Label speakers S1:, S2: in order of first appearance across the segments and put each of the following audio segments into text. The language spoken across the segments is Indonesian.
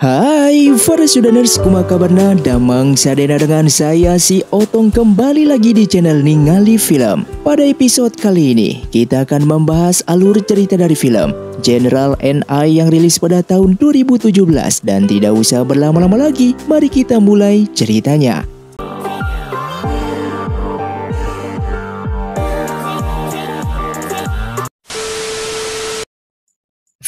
S1: Hai para Sudaners, kumaha kabarna? Damang sadena dengan saya si Otong kembali lagi di channel Ningali Film. Pada episode kali ini kita akan membahas alur cerita dari film General NI yang rilis pada tahun 2017. Dan tidak usah berlama-lama lagi, mari kita mulai ceritanya.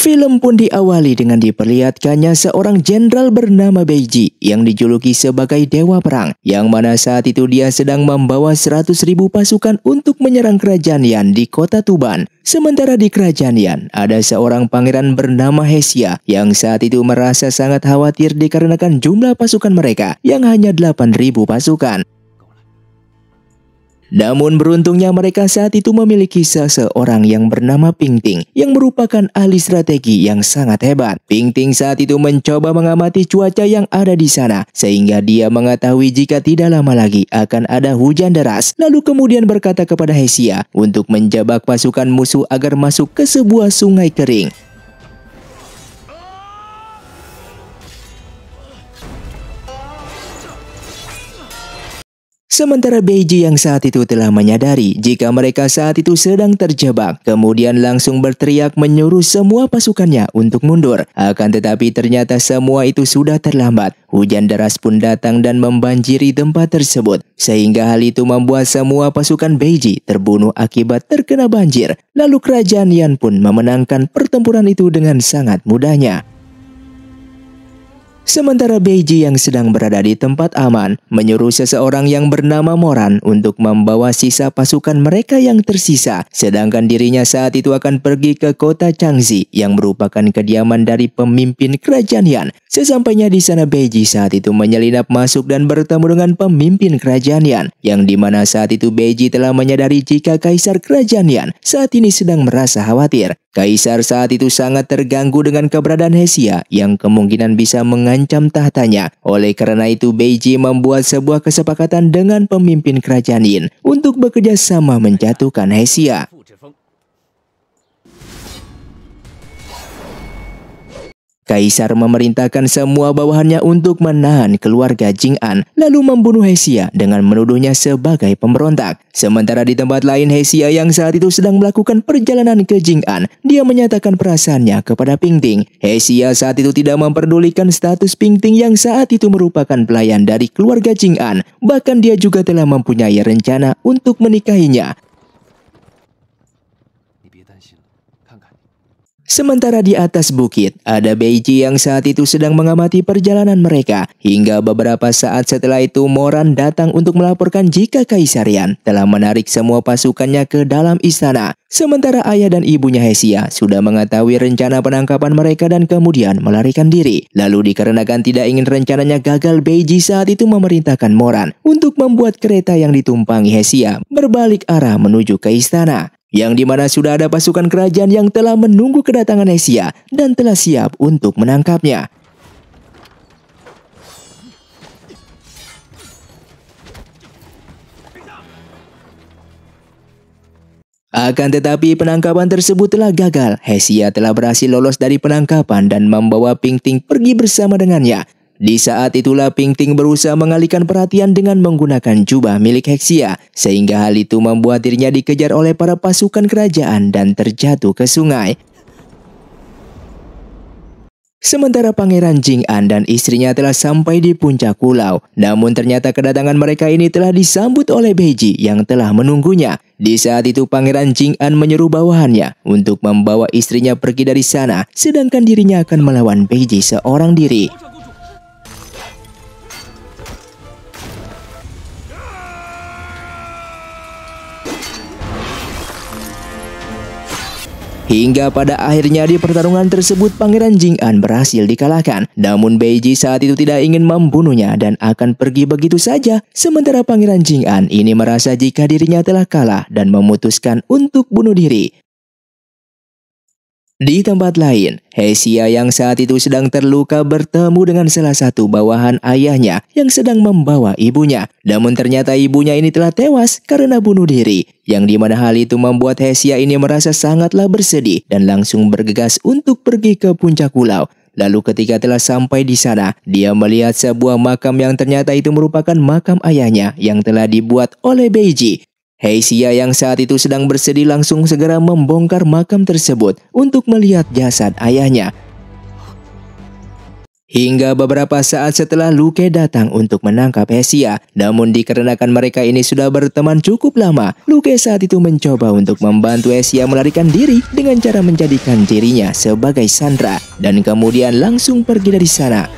S1: Film pun diawali dengan diperlihatkannya seorang jenderal bernama Beiji yang dijuluki sebagai Dewa Perang, yang mana saat itu dia sedang membawa 100.000 pasukan untuk menyerang kerajaan Yan di kota Tuban. Sementara di kerajaan Yan ada seorang pangeran bernama Hesia yang saat itu merasa sangat khawatir dikarenakan jumlah pasukan mereka yang hanya 8.000 pasukan. Namun beruntungnya mereka saat itu memiliki seseorang yang bernama Ping Ting yang merupakan ahli strategi yang sangat hebat. Ping Ting saat itu mencoba mengamati cuaca yang ada di sana sehingga dia mengetahui jika tidak lama lagi akan ada hujan deras. Lalu kemudian berkata kepada Hesia untuk menjebak pasukan musuh agar masuk ke sebuah sungai kering. Sementara Beiji yang saat itu telah menyadari jika mereka saat itu sedang terjebak, kemudian langsung berteriak menyuruh semua pasukannya untuk mundur. Akan tetapi ternyata semua itu sudah terlambat. Hujan deras pun datang dan membanjiri tempat tersebut, sehingga hal itu membuat semua pasukan Beiji terbunuh akibat terkena banjir. Lalu kerajaan Yan pun memenangkan pertempuran itu dengan sangat mudahnya. Sementara Beiji yang sedang berada di tempat aman menyuruh seseorang yang bernama Moran untuk membawa sisa pasukan mereka yang tersisa, sedangkan dirinya saat itu akan pergi ke kota Changzi yang merupakan kediaman dari pemimpin kerajaan Yan. Sesampainya di sana, Beiji saat itu menyelinap masuk dan bertemu dengan pemimpin kerajaan Yan, yang dimana saat itu Beiji telah menyadari jika kaisar kerajaan Yan saat ini sedang merasa khawatir. Kaisar saat itu sangat terganggu dengan keberadaan Hesia yang kemungkinan bisa mengancam tahtanya. Oleh karena itu Beiji membuat sebuah kesepakatan dengan pemimpin kerajaan Yin untuk bekerja sama menjatuhkan Hesia. Kaisar memerintahkan semua bawahannya untuk menahan keluarga Jing'an, lalu membunuh Hesia dengan menuduhnya sebagai pemberontak. Sementara di tempat lain, Hesia yang saat itu sedang melakukan perjalanan ke Jing'an, dia menyatakan perasaannya kepada Ping Ting. Hesia saat itu tidak memperdulikan status Ping Ting yang saat itu merupakan pelayan dari keluarga Jing'an. Bahkan dia juga telah mempunyai rencana untuk menikahinya. Sementara di atas bukit, ada Beiji yang saat itu sedang mengamati perjalanan mereka. Hingga beberapa saat setelah itu, Moran datang untuk melaporkan jika Kaisar Yan telah menarik semua pasukannya ke dalam istana. Sementara ayah dan ibunya Hesia sudah mengetahui rencana penangkapan mereka dan kemudian melarikan diri. Lalu dikarenakan tidak ingin rencananya gagal, Beiji saat itu memerintahkan Moran untuk membuat kereta yang ditumpangi Hesia berbalik arah menuju ke istana, yang dimana sudah ada pasukan kerajaan yang telah menunggu kedatangan Hesia dan telah siap untuk menangkapnya. Akan tetapi penangkapan tersebut telah gagal. Hesia telah berhasil lolos dari penangkapan dan membawa Ping Ting pergi bersama dengannya. Di saat itulah Ping Ting berusaha mengalihkan perhatian dengan menggunakan jubah milik Hesia, sehingga hal itu membuat dirinya dikejar oleh para pasukan kerajaan dan terjatuh ke sungai. Sementara Pangeran Jing'an dan istrinya telah sampai di puncak pulau, namun ternyata kedatangan mereka ini telah disambut oleh Beiji yang telah menunggunya. Di saat itu Pangeran Jing'an menyuruh bawahannya untuk membawa istrinya pergi dari sana, sedangkan dirinya akan melawan Beiji seorang diri. Hingga pada akhirnya di pertarungan tersebut Pangeran Jing'an berhasil dikalahkan. Namun Beiji saat itu tidak ingin membunuhnya dan akan pergi begitu saja. Sementara Pangeran Jing'an ini merasa jika dirinya telah kalah dan memutuskan untuk bunuh diri. Di tempat lain, Hesia yang saat itu sedang terluka bertemu dengan salah satu bawahan ayahnya yang sedang membawa ibunya. Namun ternyata ibunya ini telah tewas karena bunuh diri. Yang dimana hal itu membuat Hesia ini merasa sangatlah bersedih dan langsung bergegas untuk pergi ke puncak pulau. Lalu ketika telah sampai di sana, dia melihat sebuah makam yang ternyata itu merupakan makam ayahnya yang telah dibuat oleh Beiji. Hesia yang saat itu sedang bersedih langsung segera membongkar makam tersebut untuk melihat jasad ayahnya. Hingga beberapa saat setelah Luke datang untuk menangkap Hesia, namun dikarenakan mereka ini sudah berteman cukup lama, Luke saat itu mencoba untuk membantu Hesia melarikan diri dengan cara menjadikan dirinya sebagai sandera dan kemudian langsung pergi dari sana.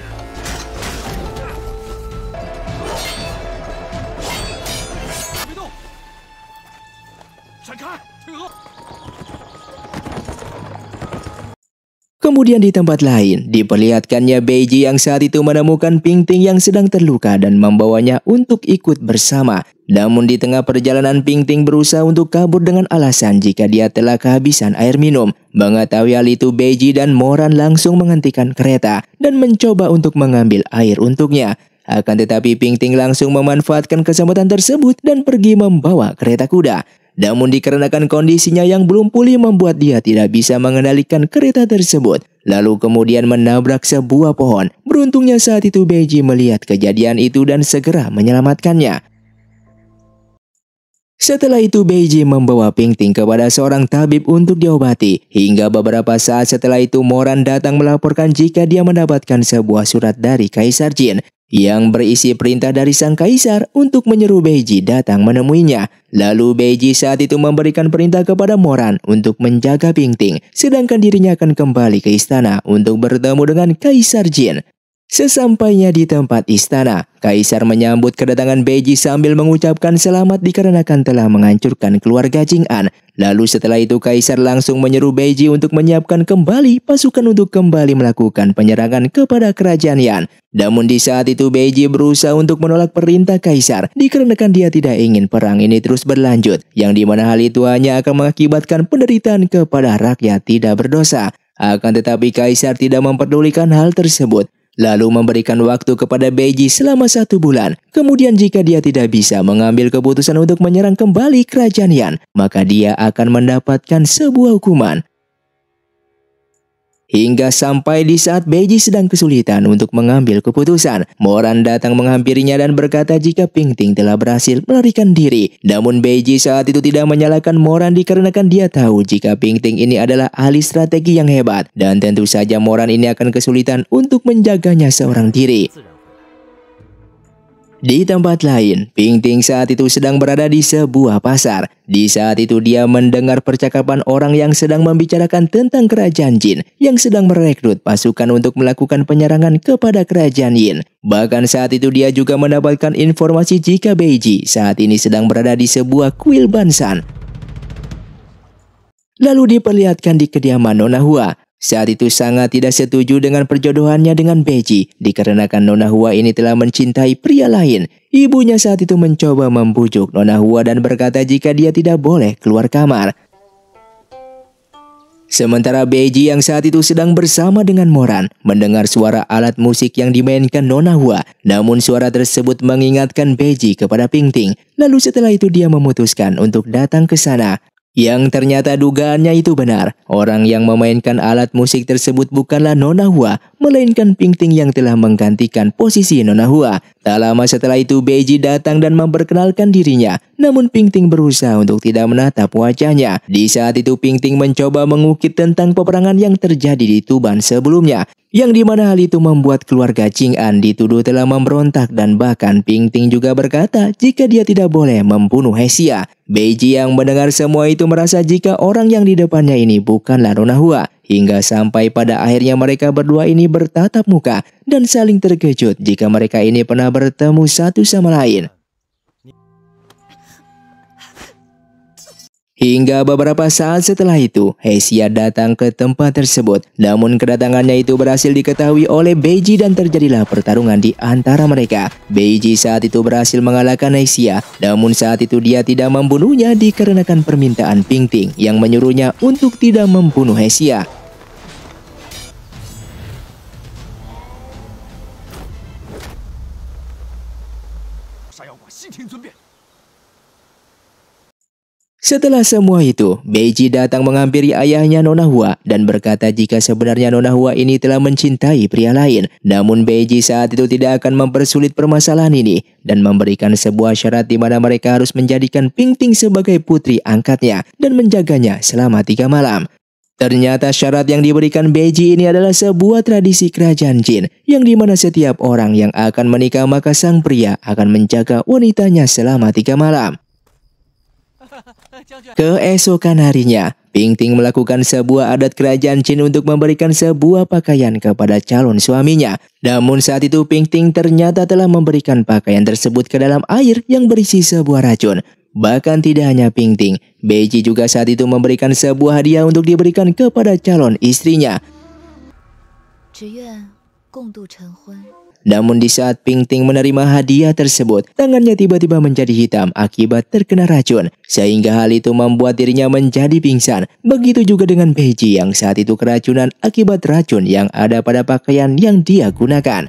S1: Kemudian di tempat lain, diperlihatkannya Beiji yang saat itu menemukan Pingting yang sedang terluka dan membawanya untuk ikut bersama. Namun di tengah perjalanan Pingting berusaha untuk kabur dengan alasan jika dia telah kehabisan air minum. Mengetahui hal itu, Beiji dan Moran langsung menghentikan kereta dan mencoba untuk mengambil air untuknya. Akan tetapi Pingting langsung memanfaatkan kesempatan tersebut dan pergi membawa kereta kuda. Namun dikarenakan kondisinya yang belum pulih membuat dia tidak bisa mengendalikan kereta tersebut. Lalu kemudian menabrak sebuah pohon. Beruntungnya saat itu Beiji melihat kejadian itu dan segera menyelamatkannya. Setelah itu Beiji membawa Pingting kepada seorang tabib untuk diobati. Hingga beberapa saat setelah itu Moran datang melaporkan jika dia mendapatkan sebuah surat dari Kaisar Jin yang berisi perintah dari sang kaisar untuk menyeru Beiji datang menemuinya. Lalu Beiji saat itu memberikan perintah kepada Moran untuk menjaga Pingting, sedangkan dirinya akan kembali ke istana untuk bertemu dengan Kaisar Jin. Sesampainya di tempat istana, Kaisar menyambut kedatangan Beiji sambil mengucapkan selamat dikarenakan telah menghancurkan keluarga Jing'an. Lalu setelah itu Kaisar langsung menyeru Beiji untuk menyiapkan kembali pasukan untuk kembali melakukan penyerangan kepada kerajaan Yan. Namun di saat itu Beiji berusaha untuk menolak perintah Kaisar dikarenakan dia tidak ingin perang ini terus berlanjut, yang dimana hal itu hanya akan mengakibatkan penderitaan kepada rakyat tidak berdosa. Akan tetapi Kaisar tidak memperdulikan hal tersebut. Lalu memberikan waktu kepada Beiji selama 1 bulan. Kemudian jika dia tidak bisa mengambil keputusan untuk menyerang kembali kerajaan Yan, maka dia akan mendapatkan sebuah hukuman. Hingga sampai di saat Beiji sedang kesulitan untuk mengambil keputusan, Moran datang menghampirinya dan berkata jika Pingting telah berhasil melarikan diri. Namun Beiji saat itu tidak menyalahkan Moran dikarenakan dia tahu jika Pingting ini adalah ahli strategi yang hebat. Dan tentu saja Moran ini akan kesulitan untuk menjaganya seorang diri. Di tempat lain, Pingting saat itu sedang berada di sebuah pasar. Di saat itu dia mendengar percakapan orang yang sedang membicarakan tentang kerajaan Jin yang sedang merekrut pasukan untuk melakukan penyerangan kepada kerajaan Yin. Bahkan saat itu dia juga mendapatkan informasi jika Beiji saat ini sedang berada di sebuah kuil Bansan. Lalu diperlihatkan di kediaman Nona Hua. Saat itu sangat tidak setuju dengan perjodohannya dengan Beiji dikarenakan Nona Hua ini telah mencintai pria lain. Ibunya saat itu mencoba membujuk Nona Hua dan berkata jika dia tidak boleh keluar kamar. Sementara Beiji yang saat itu sedang bersama dengan Moran mendengar suara alat musik yang dimainkan Nona Hua. Namun suara tersebut mengingatkan Beiji kepada Pingting. Lalu setelah itu dia memutuskan untuk datang ke sana. Yang ternyata dugaannya itu benar. Orang yang memainkan alat musik tersebut bukanlah Nona Hua, melainkan Pingting yang telah menggantikan posisi Nona Hua. Tak lama setelah itu Beiji datang dan memperkenalkan dirinya. Namun Pingting berusaha untuk tidak menatap wajahnya. Di saat itu Pingting mencoba mengukit tentang peperangan yang terjadi di Tuban sebelumnya. Yang dimana hal itu membuat keluarga Jing'an dituduh telah memberontak dan bahkan Pingting juga berkata jika dia tidak boleh membunuh Hesia. Beiji yang mendengar semua itu merasa jika orang yang di depannya ini bukanlah Nona Hua. Hingga sampai pada akhirnya mereka berdua ini bertatap muka dan saling terkejut jika mereka ini pernah bertemu satu sama lain. Hingga beberapa saat setelah itu, Hesia datang ke tempat tersebut. Namun kedatangannya itu berhasil diketahui oleh Beiji dan terjadilah pertarungan di antara mereka. Beiji saat itu berhasil mengalahkan Hesia. Namun saat itu dia tidak membunuhnya dikarenakan permintaan Pingting yang menyuruhnya untuk tidak membunuh Hesia. Setelah semua itu, Beiji datang menghampiri ayahnya Nona Hua dan berkata jika sebenarnya Nona Hua ini telah mencintai pria lain. Namun Beiji saat itu tidak akan mempersulit permasalahan ini dan memberikan sebuah syarat di mana mereka harus menjadikan Pingting sebagai putri angkatnya dan menjaganya selama 3 malam. Ternyata syarat yang diberikan Beiji ini adalah sebuah tradisi kerajaan Jin yang dimana setiap orang yang akan menikah maka sang pria akan menjaga wanitanya selama 3 malam. Keesokan harinya, Pingting melakukan sebuah adat kerajaan Jin untuk memberikan sebuah pakaian kepada calon suaminya. Namun saat itu Pingting ternyata telah memberikan pakaian tersebut ke dalam air yang berisi sebuah racun. Bahkan tidak hanya Pingting, Beiji juga saat itu memberikan sebuah hadiah untuk diberikan kepada calon istrinya. Namun di saat Pingting menerima hadiah tersebut, tangannya tiba-tiba menjadi hitam akibat terkena racun. Sehingga hal itu membuat dirinya menjadi pingsan. Begitu juga dengan Beiji yang saat itu keracunan akibat racun yang ada pada pakaian yang dia gunakan.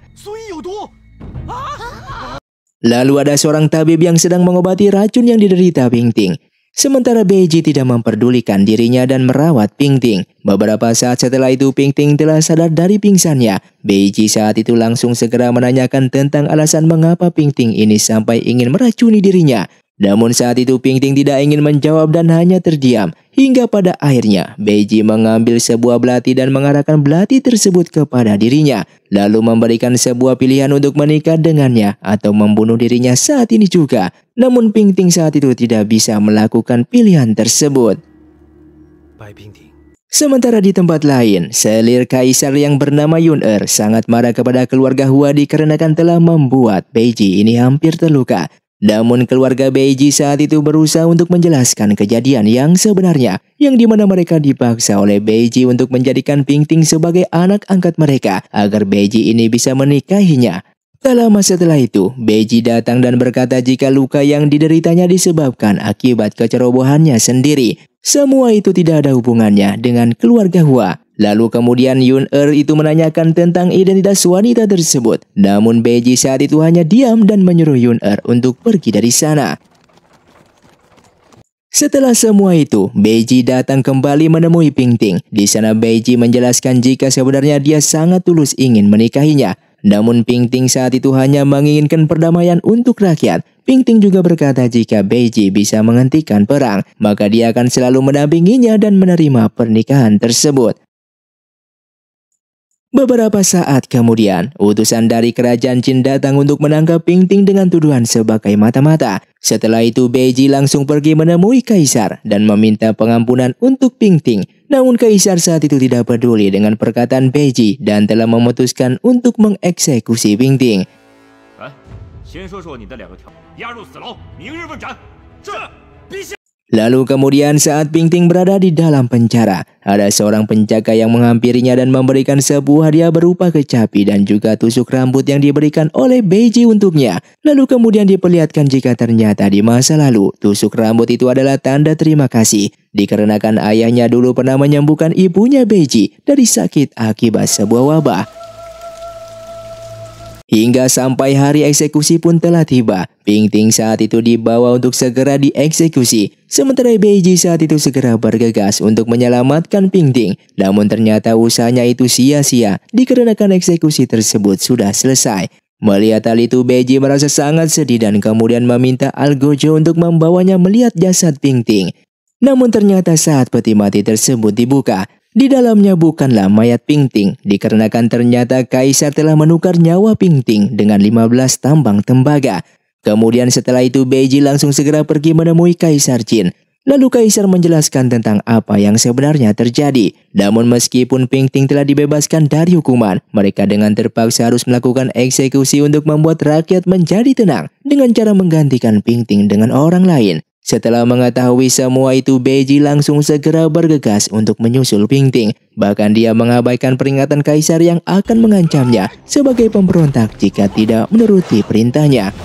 S1: Lalu ada seorang tabib yang sedang mengobati racun yang diderita Pingting. Sementara Beiji tidak memperdulikan dirinya dan merawat Pingting. Beberapa saat setelah itu Pingting telah sadar dari pingsannya. Beiji saat itu langsung segera menanyakan tentang alasan mengapa Pingting ini sampai ingin meracuni dirinya. Namun saat itu Pingting tidak ingin menjawab dan hanya terdiam. Hingga pada akhirnya Beiji mengambil sebuah belati dan mengarahkan belati tersebut kepada dirinya. Lalu memberikan sebuah pilihan untuk menikah dengannya atau membunuh dirinya saat ini juga. Namun Pingting saat itu tidak bisa melakukan pilihan tersebut. Sementara di tempat lain, selir kaisar yang bernama Yun-er sangat marah kepada keluarga Hua dikarenakan telah membuat Beiji ini hampir terluka. Namun keluarga Beiji saat itu berusaha untuk menjelaskan kejadian yang sebenarnya, yang dimana mereka dipaksa oleh Beiji untuk menjadikan Pingting sebagai anak angkat mereka agar Beiji ini bisa menikahinya. Tak lama setelah itu, Beiji datang dan berkata jika luka yang dideritanya disebabkan akibat kecerobohannya sendiri. Semua itu tidak ada hubungannya dengan keluarga Hua. Lalu kemudian Yun-er itu menanyakan tentang identitas wanita tersebut. Namun Beiji saat itu hanya diam dan menyuruh Yun-er untuk pergi dari sana. Setelah semua itu, Beiji datang kembali menemui Pingting. Di sana Beiji menjelaskan jika sebenarnya dia sangat tulus ingin menikahinya. Namun Pingting saat itu hanya menginginkan perdamaian untuk rakyat. Pingting juga berkata jika Beiji bisa menghentikan perang, maka dia akan selalu mendampinginya dan menerima pernikahan tersebut. Beberapa saat kemudian, utusan dari kerajaan Jin datang untuk menangkap Pingting dengan tuduhan sebagai mata-mata. Setelah itu Beiji langsung pergi menemui kaisar dan meminta pengampunan untuk Pingting. Namun kaisar saat itu tidak peduli dengan perkataan Beiji dan telah memutuskan untuk mengeksekusi Pingting. Lalu kemudian saat Pingting berada di dalam penjara, ada seorang penjaga yang menghampirinya dan memberikan sebuah hadiah berupa kecapi dan juga tusuk rambut yang diberikan oleh Beiji untuknya. Lalu kemudian diperlihatkan jika ternyata di masa lalu, tusuk rambut itu adalah tanda terima kasih. Dikarenakan ayahnya dulu pernah menyembuhkan ibunya Beiji dari sakit akibat sebuah wabah. Hingga sampai hari eksekusi pun telah tiba. Pingting saat itu dibawa untuk segera dieksekusi. Sementara Beiji saat itu segera bergegas untuk menyelamatkan Pingting. Namun ternyata usahanya itu sia-sia dikarenakan eksekusi tersebut sudah selesai. Melihat hal itu Beiji merasa sangat sedih dan kemudian meminta Algojo untuk membawanya melihat jasad Pingting. Namun ternyata saat peti mati tersebut dibuka, di dalamnya bukanlah mayat Pingting, dikarenakan ternyata kaisar telah menukar nyawa Pingting dengan 15 tambang tembaga. Kemudian setelah itu Beiji langsung segera pergi menemui kaisar Jin. Lalu kaisar menjelaskan tentang apa yang sebenarnya terjadi. Namun meskipun Pingting telah dibebaskan dari hukuman, mereka dengan terpaksa harus melakukan eksekusi untuk membuat rakyat menjadi tenang dengan cara menggantikan Pingting dengan orang lain. Setelah mengetahui semua itu, Beiji langsung segera bergegas untuk menyusul Pingting. Bahkan dia mengabaikan peringatan kaisar yang akan mengancamnya sebagai pemberontak jika tidak menuruti perintahnya.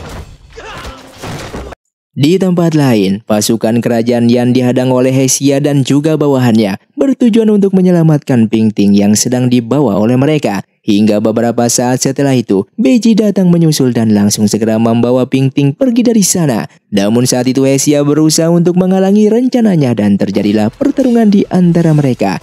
S1: Di tempat lain, pasukan kerajaan Yan dihadang oleh Hesia dan juga bawahannya bertujuan untuk menyelamatkan Pingting yang sedang dibawa oleh mereka. Hingga beberapa saat setelah itu, Beiji datang menyusul dan langsung segera membawa Pingting pergi dari sana. Namun saat itu Hesia berusaha untuk menghalangi rencananya dan terjadilah pertarungan di antara mereka.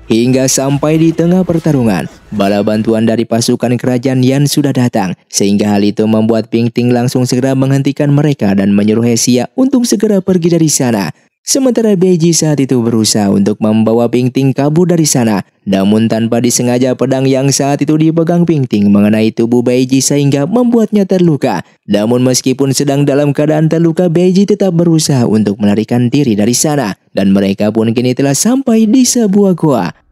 S1: Hingga sampai di tengah pertarungan, bala bantuan dari pasukan kerajaan Yan sudah datang, sehingga hal itu membuat Pingting langsung segera menghentikan mereka dan menyuruh Hesia untuk segera pergi dari sana. Sementara Beiji saat itu berusaha untuk membawa Pingting kabur dari sana, namun tanpa disengaja pedang yang saat itu dipegang Pingting mengenai tubuh Beiji sehingga membuatnya terluka. Namun meskipun sedang dalam keadaan terluka, Beiji tetap berusaha untuk melarikan diri dari sana, dan mereka pun kini telah sampai di sebuah goa.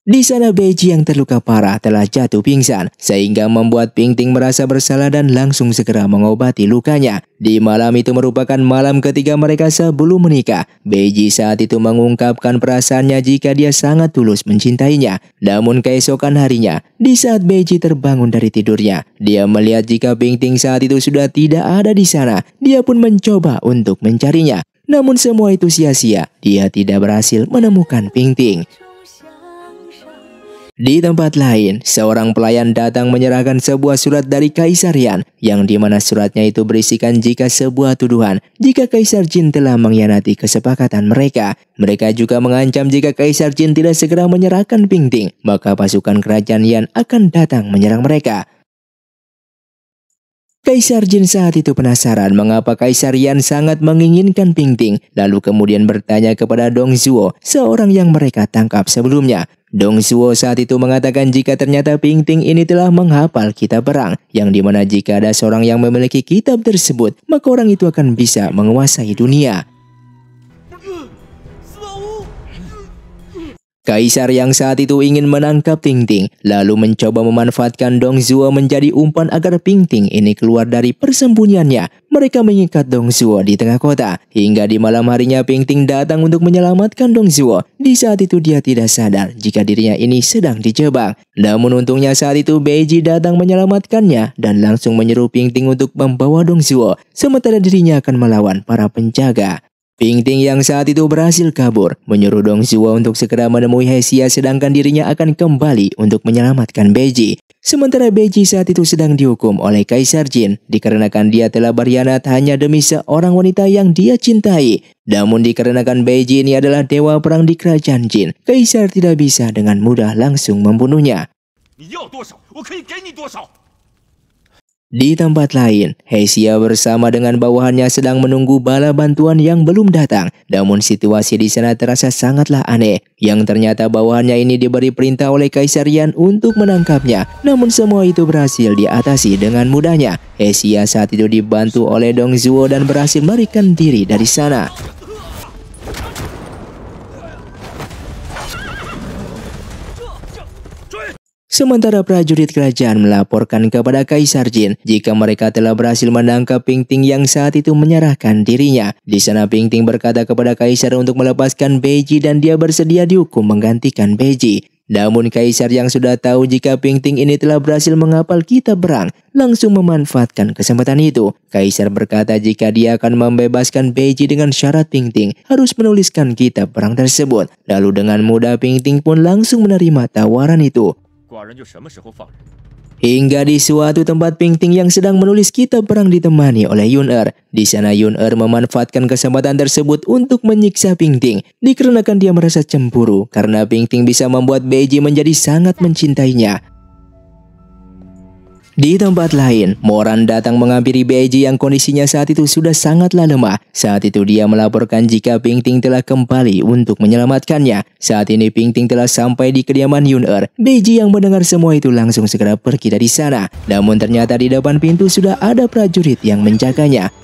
S1: Di sana Beiji yang terluka parah telah jatuh pingsan, sehingga membuat Pingting merasa bersalah dan langsung segera mengobati lukanya. Di malam itu merupakan malam ketiga mereka sebelum menikah. Beiji saat itu mengungkapkan perasaannya jika dia sangat tulus mencintainya. Namun keesokan harinya, di saat Beiji terbangun dari tidurnya, dia melihat jika Pingting saat itu sudah tidak ada di sana. Dia pun mencoba untuk mencarinya. Namun semua itu sia-sia, dia tidak berhasil menemukan Pingting. Di tempat lain, seorang pelayan datang menyerahkan sebuah surat dari Kaisar Yan, yang dimana suratnya itu berisikan jika sebuah tuduhan jika Kaisar Jin telah mengkhianati kesepakatan mereka. Mereka juga mengancam jika Kaisar Jin tidak segera menyerahkan Pingting, maka pasukan kerajaan Yan akan datang menyerang mereka. Kaisar Jin saat itu penasaran mengapa Kaisar Yan sangat menginginkan Pingting, lalu kemudian bertanya kepada Dong Zhuo, seorang yang mereka tangkap sebelumnya. Dong Zhuo saat itu mengatakan jika ternyata Pingting ini telah menghafal kitab perang, yang dimana jika ada seorang yang memiliki kitab tersebut, maka orang itu akan bisa menguasai dunia. Kaisar yang saat itu ingin menangkap Pingting, lalu mencoba memanfaatkan Dong Zhuo menjadi umpan agar Pingting ini keluar dari persembunyiannya. Mereka mengikat Dong Zhuo di tengah kota, hingga di malam harinya Pingting datang untuk menyelamatkan Dong Zhuo. Di saat itu dia tidak sadar jika dirinya ini sedang dijebak. Namun untungnya saat itu Beiji datang menyelamatkannya dan langsung menyuruh Pingting untuk membawa Dong Zhuo, sementara dirinya akan melawan para penjaga. Pingting yang saat itu berhasil kabur, menyuruh Dong Zhuo untuk segera menemui Hesia, sedangkan dirinya akan kembali untuk menyelamatkan Beiji. Sementara Beiji saat itu sedang dihukum oleh Kaisar Jin dikarenakan dia telah berkhianat hanya demi seorang wanita yang dia cintai. Namun dikarenakan Beiji ini adalah dewa perang di kerajaan Jin, Kaisar tidak bisa dengan mudah langsung membunuhnya. Di tempat lain, Hesia bersama dengan bawahannya sedang menunggu bala bantuan yang belum datang. Namun situasi di sana terasa sangatlah aneh, yang ternyata bawahannya ini diberi perintah oleh Kaisar Yan untuk menangkapnya. Namun semua itu berhasil diatasi dengan mudahnya. Hesia saat itu dibantu oleh Dong Zhuo dan berhasil melarikan diri dari sana. Sementara prajurit kerajaan melaporkan kepada Kaisar Jin jika mereka telah berhasil menangkap Pingting yang saat itu menyerahkan dirinya. Di sana Pingting berkata kepada Kaisar untuk melepaskan Beiji dan dia bersedia dihukum menggantikan Beiji. Namun Kaisar yang sudah tahu jika Pingting ini telah berhasil menghafal kitab perang, langsung memanfaatkan kesempatan itu. Kaisar berkata jika dia akan membebaskan Beiji dengan syarat Pingting harus menuliskan kitab perang tersebut. Lalu dengan mudah Pingting pun langsung menerima tawaran itu. Hingga di suatu tempat Pingting yang sedang menulis kitab perang ditemani oleh Yun-Er. Di sana Yun-Er memanfaatkan kesempatan tersebut untuk menyiksa Pingting dikarenakan dia merasa cemburu karena Pingting bisa membuat Beiji menjadi sangat mencintainya. Di tempat lain, Moran datang menghampiri Beiji yang kondisinya saat itu sudah sangatlah lemah. Saat itu dia melaporkan jika Pingting telah kembali untuk menyelamatkannya. Saat ini Pingting telah sampai di kediaman Yun-Er. Beiji yang mendengar semua itu langsung segera pergi dari sana. Namun ternyata di depan pintu sudah ada prajurit yang menjaganya.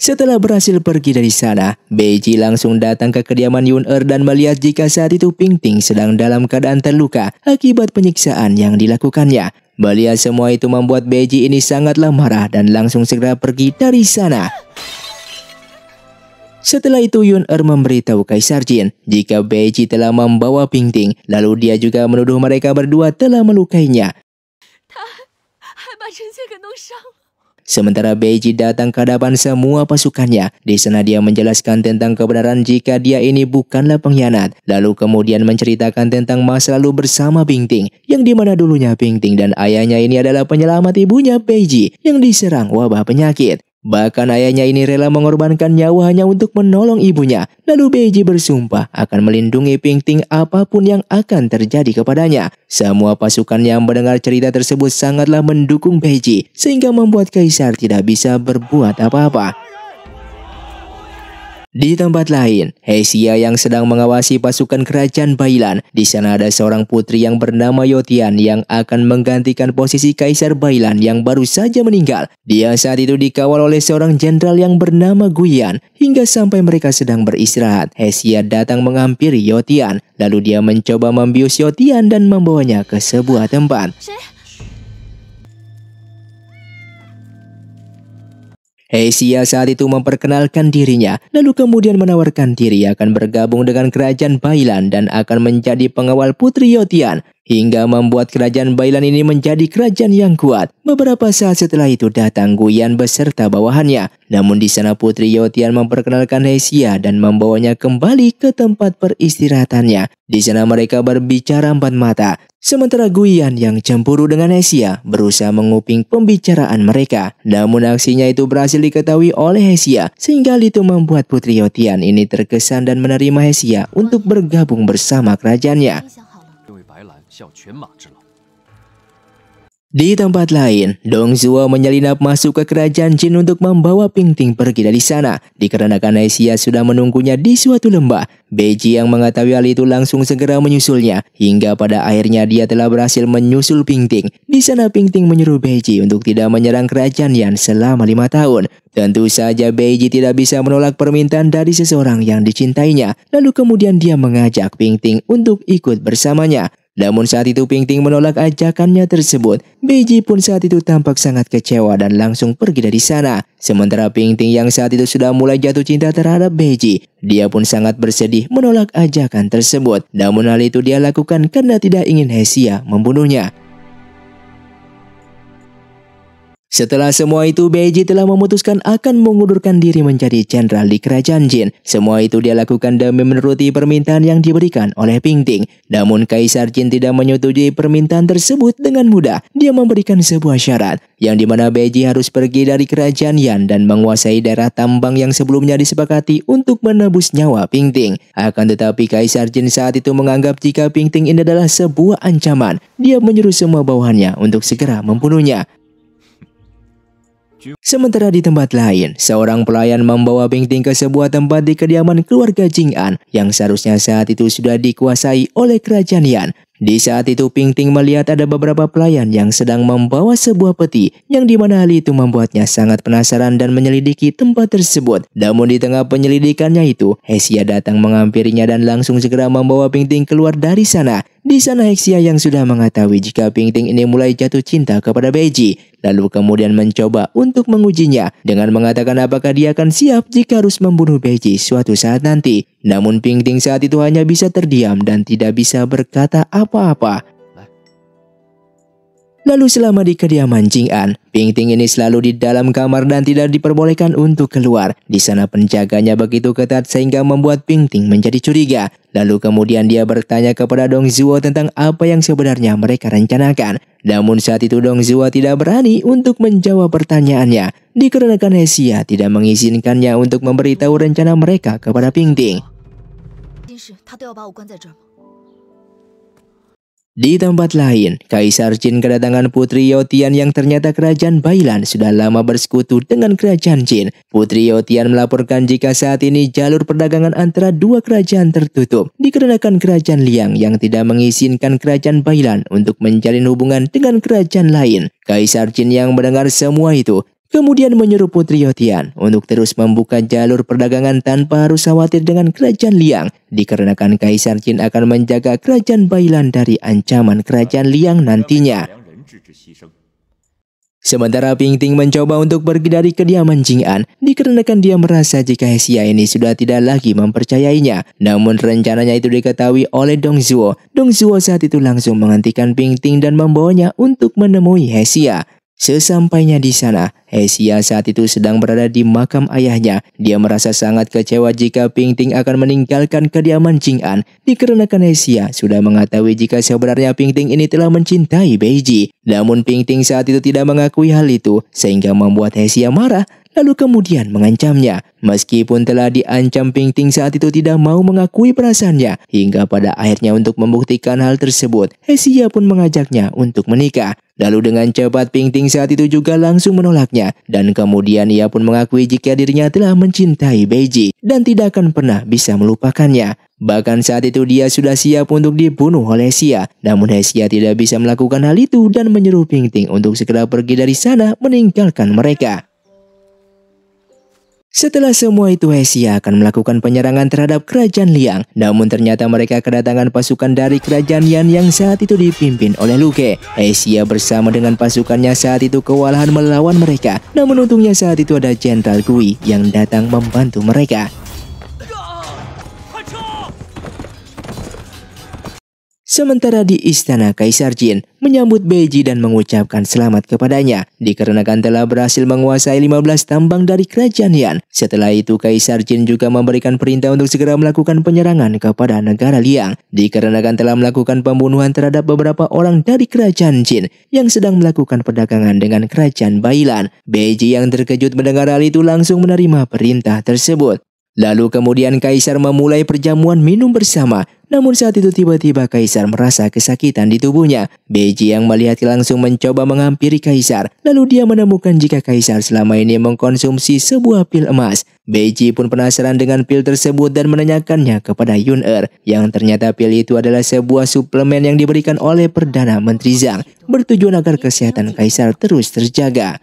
S1: Setelah berhasil pergi dari sana, Beiji langsung datang ke kediaman Yun-Er dan melihat jika saat itu Pingting sedang dalam keadaan terluka akibat penyiksaan yang dilakukannya. Melihat semua itu membuat Beiji ini sangatlah marah dan langsung segera pergi dari sana. Setelah itu Yun Er memberitahu Kaisar Jin jika Beiji telah membawa Pingting, lalu dia juga menuduh mereka berdua telah melukainya. Sementara Beiji datang ke hadapan semua pasukannya. Di sana dia menjelaskan tentang kebenaran jika dia ini bukanlah pengkhianat. Lalu kemudian menceritakan tentang masa lalu bersama Pingting, yang dimana dulunya Pingting dan ayahnya ini adalah penyelamat ibunya Beiji yang diserang wabah penyakit. Bahkan ayahnya ini rela mengorbankan nyawanya untuk menolong ibunya. Lalu Beiji bersumpah akan melindungi Pingting apapun yang akan terjadi kepadanya. Semua pasukan yang mendengar cerita tersebut sangatlah mendukung Beiji, sehingga membuat Kaisar tidak bisa berbuat apa-apa. Di tempat lain, Hesia yang sedang mengawasi pasukan kerajaan Bailan. Di sana ada seorang putri yang bernama Yotian yang akan menggantikan posisi Kaisar Bailan yang baru saja meninggal. Dia saat itu dikawal oleh seorang jenderal yang bernama Guian. Hingga sampai mereka sedang beristirahat, Hesia datang menghampiri Yotian. Lalu dia mencoba membius Yotian dan membawanya ke sebuah tempat. Hesia saat itu memperkenalkan dirinya, lalu kemudian menawarkan diri akan bergabung dengan kerajaan Bailan dan akan menjadi pengawal putri Yotian, hingga membuat kerajaan Bailan ini menjadi kerajaan yang kuat. Beberapa saat setelah itu datang Guian beserta bawahannya. Namun di sana putri Yotian memperkenalkan Hesia dan membawanya kembali ke tempat peristirahatannya. Di sana mereka berbicara empat mata. Sementara Guian yang cemburu dengan Hesia berusaha menguping pembicaraan mereka. Namun aksinya itu berhasil diketahui oleh Hesia, sehingga hal itu membuat putri Yotian ini terkesan dan menerima Hesia untuk bergabung bersama kerajaannya. Di tempat lain, Dong Zhuo menyelinap masuk ke kerajaan Jin untuk membawa Pingting pergi dari sana. Dikarenakan Hesia sudah menunggunya di suatu lembah. Beiji yang mengetahui hal itu langsung segera menyusulnya. Hingga pada akhirnya dia telah berhasil menyusul Pingting. Di sana Pingting menyuruh Beiji untuk tidak menyerang kerajaan Yan selama 5 tahun. Tentu saja Beiji tidak bisa menolak permintaan dari seseorang yang dicintainya. Lalu kemudian dia mengajak Pingting untuk ikut bersamanya. Namun saat itu Pingting menolak ajakannya tersebut. Beiji pun saat itu tampak sangat kecewa dan langsung pergi dari sana. Sementara Pingting yang saat itu sudah mulai jatuh cinta terhadap Beiji, dia pun sangat bersedih menolak ajakan tersebut. Namun hal itu dia lakukan karena tidak ingin Hesia membunuhnya. Setelah semua itu, Beiji telah memutuskan akan mengundurkan diri menjadi jenderal di kerajaan Jin. Semua itu dia lakukan demi menuruti permintaan yang diberikan oleh Pingting. Namun Kaisar Jin tidak menyetujui permintaan tersebut dengan mudah. Dia memberikan sebuah syarat, yang dimana Beiji harus pergi dari kerajaan Yan dan menguasai daerah tambang yang sebelumnya disepakati untuk menebus nyawa Pingting. Akan tetapi Kaisar Jin saat itu menganggap jika Pingting ini adalah sebuah ancaman. Dia menyuruh semua bawahannya untuk segera membunuhnya. Sementara di tempat lain, seorang pelayan membawa Pingting ke sebuah tempat di kediaman keluarga Jing'an yang seharusnya saat itu sudah dikuasai oleh kerajaan Yan. Di saat itu Pingting melihat ada beberapa pelayan yang sedang membawa sebuah peti, yang dimana hal itu membuatnya sangat penasaran dan menyelidiki tempat tersebut. Namun di tengah penyelidikannya itu, Hesia datang menghampirinya dan langsung segera membawa Pingting keluar dari sana. Di sana Hesia yang sudah mengetahui jika Pingting ini mulai jatuh cinta kepada Beiji, lalu kemudian mencoba untuk mengujinya dengan mengatakan apakah dia akan siap jika harus membunuh Beiji suatu saat nanti. Namun Pingting saat itu hanya bisa terdiam dan tidak bisa berkata apa-apa. Lalu selama di kediaman Jing'an, Pingting ini selalu di dalam kamar dan tidak diperbolehkan untuk keluar. Di sana penjaganya begitu ketat sehingga membuat Pingting menjadi curiga. Lalu kemudian dia bertanya kepada Dong Zhuo tentang apa yang sebenarnya mereka rencanakan. Namun saat itu Dong Zhuo tidak berani untuk menjawab pertanyaannya, dikarenakan Hesia tidak mengizinkannya untuk memberitahu rencana mereka kepada Pingting. Di tempat lain, Kaisar Jin kedatangan Putri Yotian yang ternyata kerajaan Bailan sudah lama bersekutu dengan kerajaan Jin. Putri Yotian melaporkan jika saat ini jalur perdagangan antara dua kerajaan tertutup dikarenakan kerajaan Liang yang tidak mengizinkan kerajaan Bailan untuk menjalin hubungan dengan kerajaan lain. Kaisar Jin yang mendengar semua itu kemudian menyuruh Putri Yotian untuk terus membuka jalur perdagangan tanpa harus khawatir dengan kerajaan Liang, dikarenakan Kaisar Jin akan menjaga kerajaan Bailan dari ancaman kerajaan Liang nantinya. Sementara Ping Ting mencoba untuk pergi dari kediaman Jing An dikarenakan dia merasa jika Hesia ini sudah tidak lagi mempercayainya. Namun rencananya itu diketahui oleh Dong Zhuo. Dong Zhuo saat itu langsung menghentikan Ping Ting dan membawanya untuk menemui Hesia. Sesampainya di sana, Hesia saat itu sedang berada di makam ayahnya. Dia merasa sangat kecewa jika Ping Ting akan meninggalkan kediaman Jing An dikarenakan Hesia sudah mengetahui jika sebenarnya Ping Ting ini telah mencintai Beiji. Namun Ping Ting saat itu tidak mengakui hal itu sehingga membuat Hesia marah lalu kemudian mengancamnya. Meskipun telah diancam, Ping Ting saat itu tidak mau mengakui perasaannya hingga pada akhirnya untuk membuktikan hal tersebut, Hesia pun mengajaknya untuk menikah. Lalu dengan cepat Ping Ting saat itu juga langsung menolaknya dan kemudian ia pun mengakui jika dirinya telah mencintai Beiji dan tidak akan pernah bisa melupakannya. Bahkan saat itu dia sudah siap untuk dibunuh oleh Hesia. Namun Hesia tidak bisa melakukan hal itu dan menyuruh Ping Ting untuk segera pergi dari sana meninggalkan mereka. Setelah semua itu Hesia akan melakukan penyerangan terhadap kerajaan Liang. Namun ternyata mereka kedatangan pasukan dari kerajaan Yan yang saat itu dipimpin oleh Lu Ke. Hesia bersama dengan pasukannya saat itu kewalahan melawan mereka. Namun untungnya saat itu ada Jenderal Gui yang datang membantu mereka. Sementara di istana, Kaisar Jin menyambut Beiji dan mengucapkan selamat kepadanya dikarenakan telah berhasil menguasai 15 tambang dari kerajaan Yan. Setelah itu Kaisar Jin juga memberikan perintah untuk segera melakukan penyerangan kepada negara Liang dikarenakan telah melakukan pembunuhan terhadap beberapa orang dari kerajaan Jin yang sedang melakukan perdagangan dengan kerajaan Bailan. Beiji yang terkejut mendengar hal itu langsung menerima perintah tersebut. Lalu kemudian Kaisar memulai perjamuan minum bersama. Namun saat itu tiba-tiba Kaisar merasa kesakitan di tubuhnya. Beiji yang melihat langsung mencoba menghampiri Kaisar. Lalu dia menemukan jika Kaisar selama ini mengkonsumsi sebuah pil emas. Beiji pun penasaran dengan pil tersebut dan menanyakannya kepada Yun Er. Yang ternyata pil itu adalah sebuah suplemen yang diberikan oleh Perdana Menteri Zhang bertujuan agar kesehatan Kaisar terus terjaga.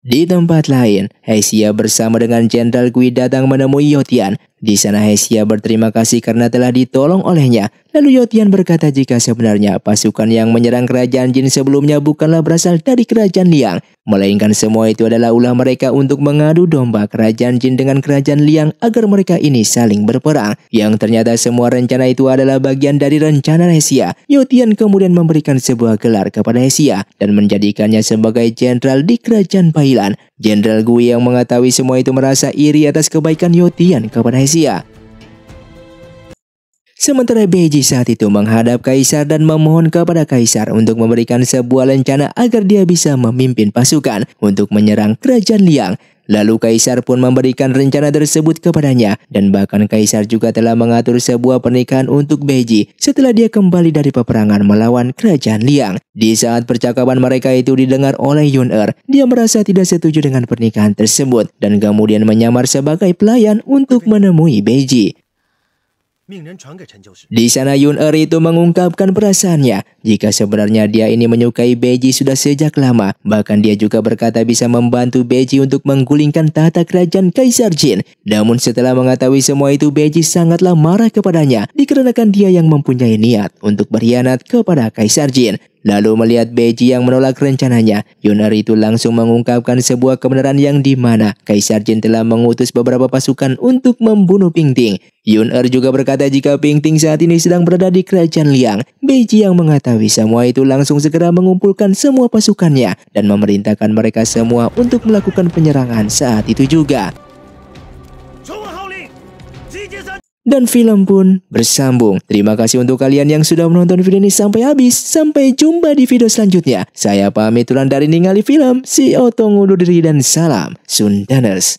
S1: Di tempat lain, Hesia bersama dengan Jenderal Gui datang menemui Yotian. Di sana Hesia berterima kasih karena telah ditolong olehnya. Lalu Yotian berkata jika sebenarnya pasukan yang menyerang kerajaan Jin sebelumnya bukanlah berasal dari kerajaan Liang, melainkan semua itu adalah ulah mereka untuk mengadu domba kerajaan Jin dengan kerajaan Liang agar mereka ini saling berperang. Yang ternyata semua rencana itu adalah bagian dari rencana Hesia. Yotian kemudian memberikan sebuah gelar kepada Hesia dan menjadikannya sebagai jenderal di kerajaan Bailan. Jenderal Gui yang mengetahui semua itu merasa iri atas kebaikan Yotian kepada Hesia. Sementara Beiji saat itu menghadap Kaisar dan memohon kepada Kaisar untuk memberikan sebuah rencana agar dia bisa memimpin pasukan untuk menyerang kerajaan Liang. Lalu Kaisar pun memberikan rencana tersebut kepadanya dan bahkan Kaisar juga telah mengatur sebuah pernikahan untuk Beiji setelah dia kembali dari peperangan melawan kerajaan Liang. Di saat percakapan mereka itu didengar oleh Yun Er, dia merasa tidak setuju dengan pernikahan tersebut dan kemudian menyamar sebagai pelayan untuk menemui Beiji. Di sana Yun Er itu mengungkapkan perasaannya jika sebenarnya dia ini menyukai Beiji sudah sejak lama. Bahkan dia juga berkata bisa membantu Beiji untuk menggulingkan tahta kerajaan Kaisar Jin. Namun setelah mengetahui semua itu Beiji sangatlah marah kepadanya dikarenakan dia yang mempunyai niat untuk berkhianat kepada Kaisar Jin. Lalu melihat Beiji yang menolak rencananya, Yun Er itu langsung mengungkapkan sebuah kebenaran yang dimana Kaisar Jin telah mengutus beberapa pasukan untuk membunuh Ping Ting. Yun Er juga berkata jika Ping Ting saat ini sedang berada di kerajaan Liang. Beiji yang mengetahui semua itu langsung segera mengumpulkan semua pasukannya dan memerintahkan mereka semua untuk melakukan penyerangan saat itu juga. Dan film pun bersambung. Terima kasih untuk kalian yang sudah menonton video ini sampai habis. Sampai jumpa di video selanjutnya. Saya pamit undur diri ningali film. Si Otong undur diri dan salam Sundaners.